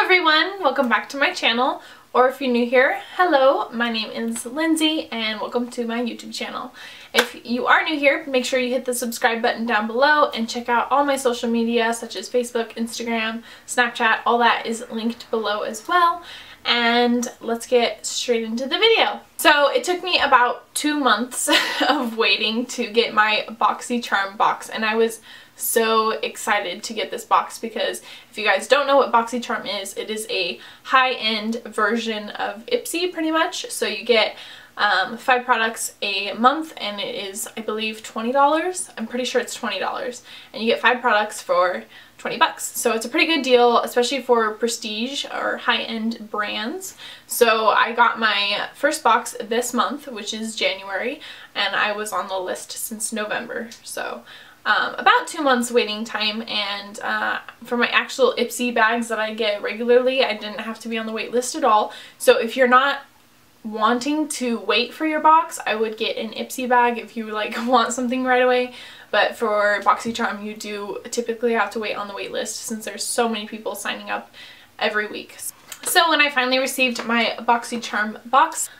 everyone, welcome back to my channel, or if you're new here, hello, my name is Lindsay and welcome to my YouTube channel. If you are new here, make sure you hit the subscribe button down below and check out all my social media such as Facebook, Instagram, Snapchat, all that is linked below as well. And let's get straight into the video. So it took me about 2 months of waiting to get my BoxyCharm box, and I was so excited to get this box because if you guys don't know what BoxyCharm is, it is a high-end version of Ipsy pretty much. So you get 5 products a month and it is, I believe, $20. I'm pretty sure it's $20 and you get 5 products for 20 bucks. So it's a pretty good deal, especially for prestige or high-end brands. So I got my first box this month, which is January, and I was on the list since November. So about 2 months waiting time, and for my actual Ipsy bags that I get regularly, I didn't have to be on the wait list at all. So if you're not wanting to wait for your box, I would get an Ipsy bag if you like want something right away. But for BoxyCharm, you do typically have to wait on the wait list since there's so many people signing up every week. So when I finally received my BoxyCharm box,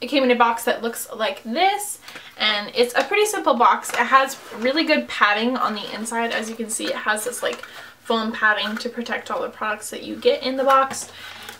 it came in a box that looks like this, and it's a pretty simple box. It has really good padding on the inside. As you can see, it has this like foam padding to protect all the products that you get in the box.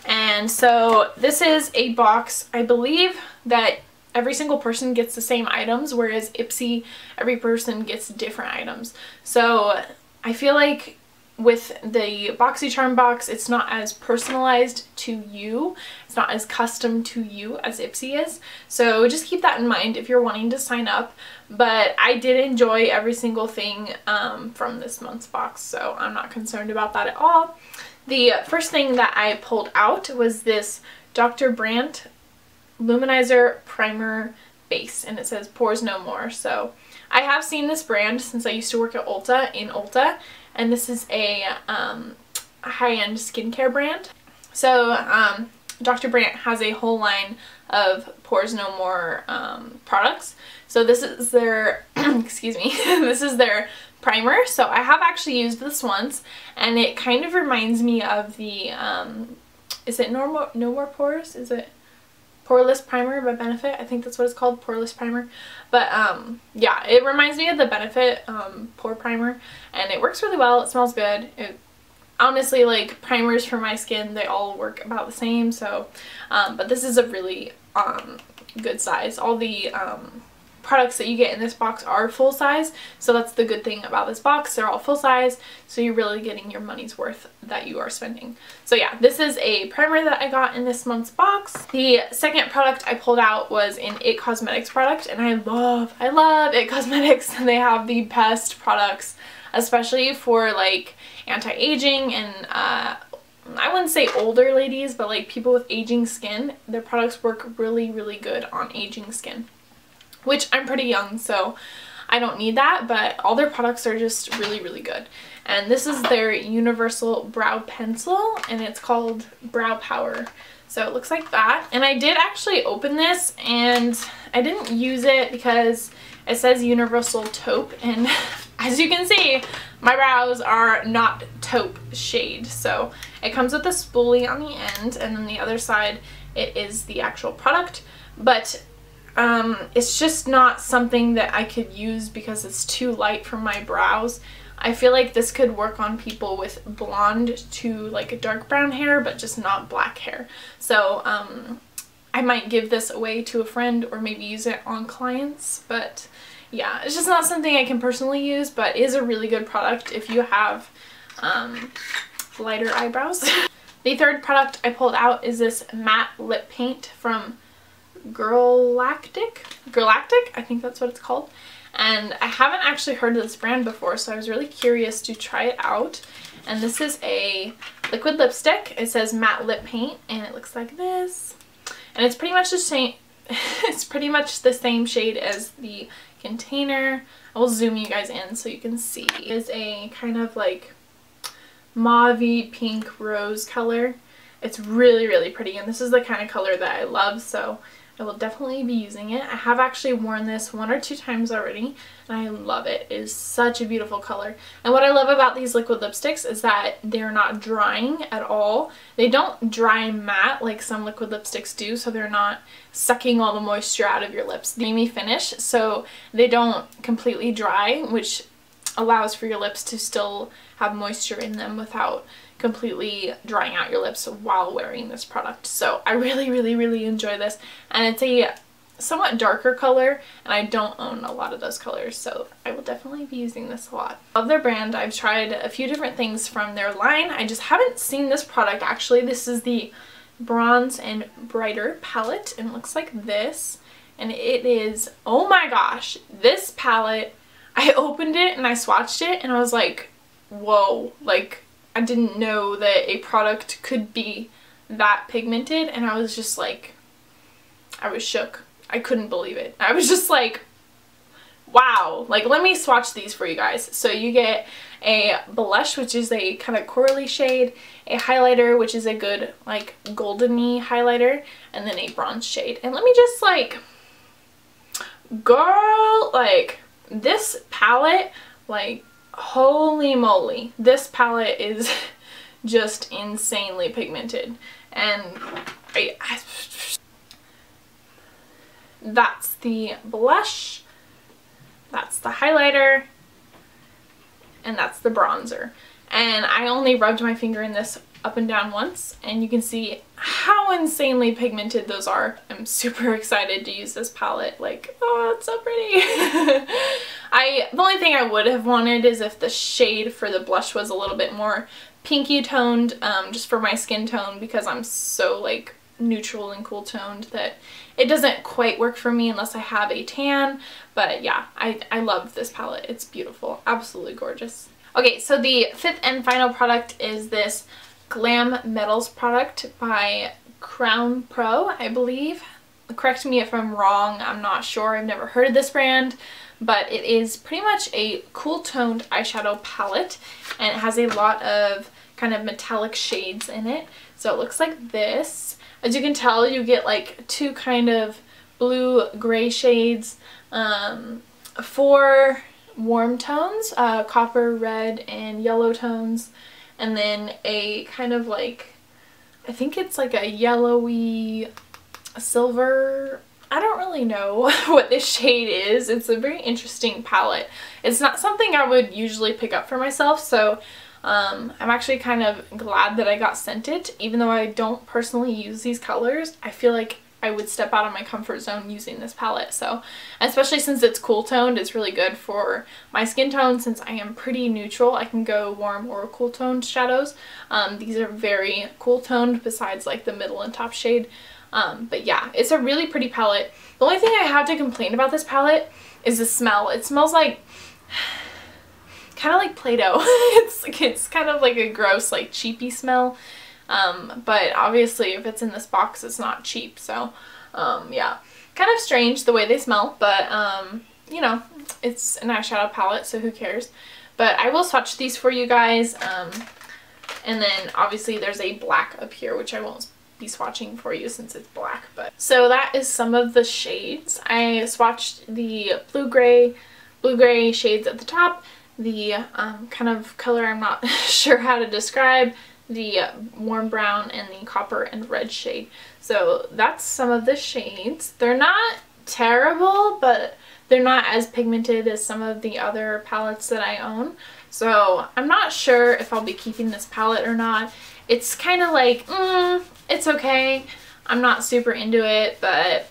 And so this is a box, I believe, that every single person gets the same items, whereas Ipsy, every person gets different items. So I feel like with the BoxyCharm box, it's not as personalized to you. It's not as custom to you as Ipsy is. So just keep that in mind if you're wanting to sign up. But I did enjoy every single thing from this month's box, so I'm not concerned about that at all. The first thing that I pulled out was this Dr. Brandt Luminizer Primer Base, and it says Pores No More. So I have seen this brand since I used to work at Ulta, and this is a high-end skincare brand. So Dr. Brandt has a whole line of Pores No More products. So this is their, excuse me, this is their primer. So I have actually used this once, and it kind of reminds me of the, is it No More Pores? Is it Poreless Primer by Benefit? I think that's what it's called, Poreless Primer. But yeah, it reminds me of the Benefit Pore Primer, and it works really well. It smells good. Honestly, like, primers for my skin, they all work about the same. So but this is a really good size. All the products that you get in this box are full size, so that's the good thing about this box. They're all full size, so you're really getting your money's worth that you are spending. So yeah, this is a primer that I got in this month's box. The second product I pulled out was an IT Cosmetics product, and I love IT Cosmetics. They have the best products, especially for like anti-aging and I wouldn't say older ladies, but like people with aging skin. Their products work really, really good on aging skin, which I'm pretty young, so I don't need that, but all their products are just really, really good. And this is their Universal Brow Pencil, and it's called Brow Power. So it looks like that. And I did actually open this, and I didn't use it because it says Universal Taupe, and as you can see, my brows are not taupe shade. So it comes with a spoolie on the end, and then the other side, it is the actual product. But it's just not something that I could use because it's too light for my brows. I feel like this could work on people with blonde to like a dark brown hair, but just not black hair. So I might give this away to a friend or maybe use it on clients. But yeah, it's just not something I can personally use, but is a really good product if you have lighter eyebrows. The third product I pulled out is this matte lip paint from Girlactik, I think that's what it's called. And I haven't actually heard of this brand before, so I was really curious to try it out. And this is a liquid lipstick. It says matte lip paint, and it looks like this. And it's pretty much the same. It's pretty much the same shade as the container. I will zoom you guys in so you can see. It is a kind of like mauve-y pink rose color. It's really, really pretty, and this is the kind of color that I love, so I will definitely be using it. I have actually worn this 1 or 2 times already, and I love it. It is such a beautiful color. And what I love about these liquid lipsticks is that they're not drying at all. They don't dry matte like some liquid lipsticks do, so they're not sucking all the moisture out of your lips. They creamy finish, so they don't completely dry, which allows for your lips to still have moisture in them without completely drying out your lips while wearing this product. So I really enjoy this, and it's a somewhat darker color, and I don't own a lot of those colors, so I will definitely be using this a lot. Love their brand. I've tried a few different things from their line. I just haven't seen this product actually. This is the Bronze and Brighter palette, and it looks like this, and it is, oh my gosh, this palette, I opened it and I swatched it and I was like, whoa, like I didn't know that a product could be that pigmented, and I was just like, I was shook. I couldn't believe it. I was just like, wow. Like, let me swatch these for you guys. So you get a blush, which is a kind of corally shade, a highlighter, which is a good like goldeny highlighter, and then a bronze shade. And let me just like, girl, like this palette, like holy moly, this palette is just insanely pigmented. And that's the blush, that's the highlighter, and that's the bronzer. And I only rubbed my finger in this up and down once, and you can see how insanely pigmented those are. I'm super excited to use this palette. Like, oh, it's so pretty. The only thing I would have wanted is if the shade for the blush was a little bit more pinky toned, just for my skin tone, because I'm so like neutral and cool toned that it doesn't quite work for me unless I have a tan. But yeah, I love this palette. It's beautiful, absolutely gorgeous. Okay, so the 5th and final product is this Glam Metals product by Crown Pro, I believe. Correct me if I'm wrong, I'm not sure, I've never heard of this brand, but it is pretty much a cool toned eyeshadow palette, and it has a lot of kind of metallic shades in it. So it looks like this. As you can tell, you get like 2 kind of blue-gray shades, 4 warm tones, copper, red, and yellow tones, and then a kind of like, I think it's like a yellowy silver. I don't really know what this shade is. It's a very interesting palette. It's not something I would usually pick up for myself, so I'm actually kind of glad that I got sent it. Even though I don't personally use these colors, I feel like I would step out of my comfort zone using this palette. So, especially since it's cool toned, it's really good for my skin tone. Since I am pretty neutral, I can go warm or cool toned shadows. These are very cool toned besides like the middle and top shade. But yeah, it's a really pretty palette. The only thing I have to complain about this palette is the smell. It smells like kind of like Play-Doh. it's kind of like a gross, like cheapy smell. But obviously if it's in this box, it's not cheap. So yeah, kind of strange the way they smell, but you know, it's an eyeshadow palette, so who cares. But I will swatch these for you guys. And then obviously there's a black up here, which I won't be swatching for you since it's black. But so that is some of the shades. I swatched the blue-gray shades at the top, the kind of color I'm not sure how to describe, the warm brown, and the copper and red shade. So that's some of the shades. They're not terrible, but they're not as pigmented as some of the other palettes that I own. So I'm not sure if I'll be keeping this palette or not. It's kind of like, it's okay. I'm not super into it, but...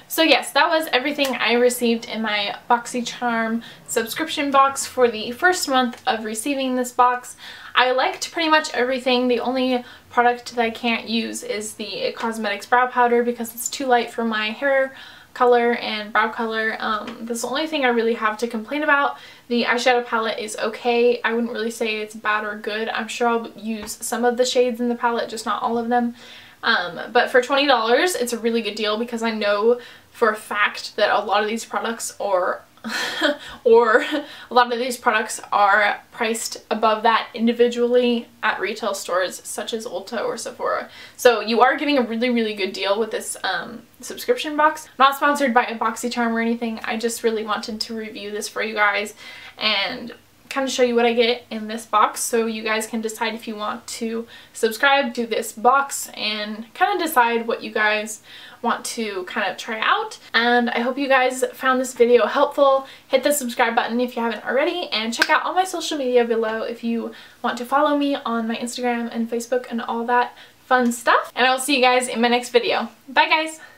So yes, that was everything I received in my BoxyCharm subscription box for the first month of receiving this box. I liked pretty much everything. The only product that I can't use is the Cosmetics brow powder because it's too light for my hair color and brow color. That's the only thing I really have to complain about. The eyeshadow palette is okay. I wouldn't really say it's bad or good. I'm sure I'll use some of the shades in the palette, just not all of them. But for $20, it's a really good deal because I know for a fact that a lot of these products are or a lot of these products are priced above that individually at retail stores such as Ulta or Sephora. So you are getting a really good deal with this subscription box. Not sponsored by BoxyCharm or anything. I just really wanted to review this for you guys and kind of show you what I get in this box, so you guys can decide if you want to subscribe to this box and kind of decide what you guys want to kind of try out. And I hope you guys found this video helpful. Hit the subscribe button if you haven't already, and check out all my social media below if you want to follow me on my Instagram and Facebook and all that fun stuff. And I'll see you guys in my next video. Bye guys!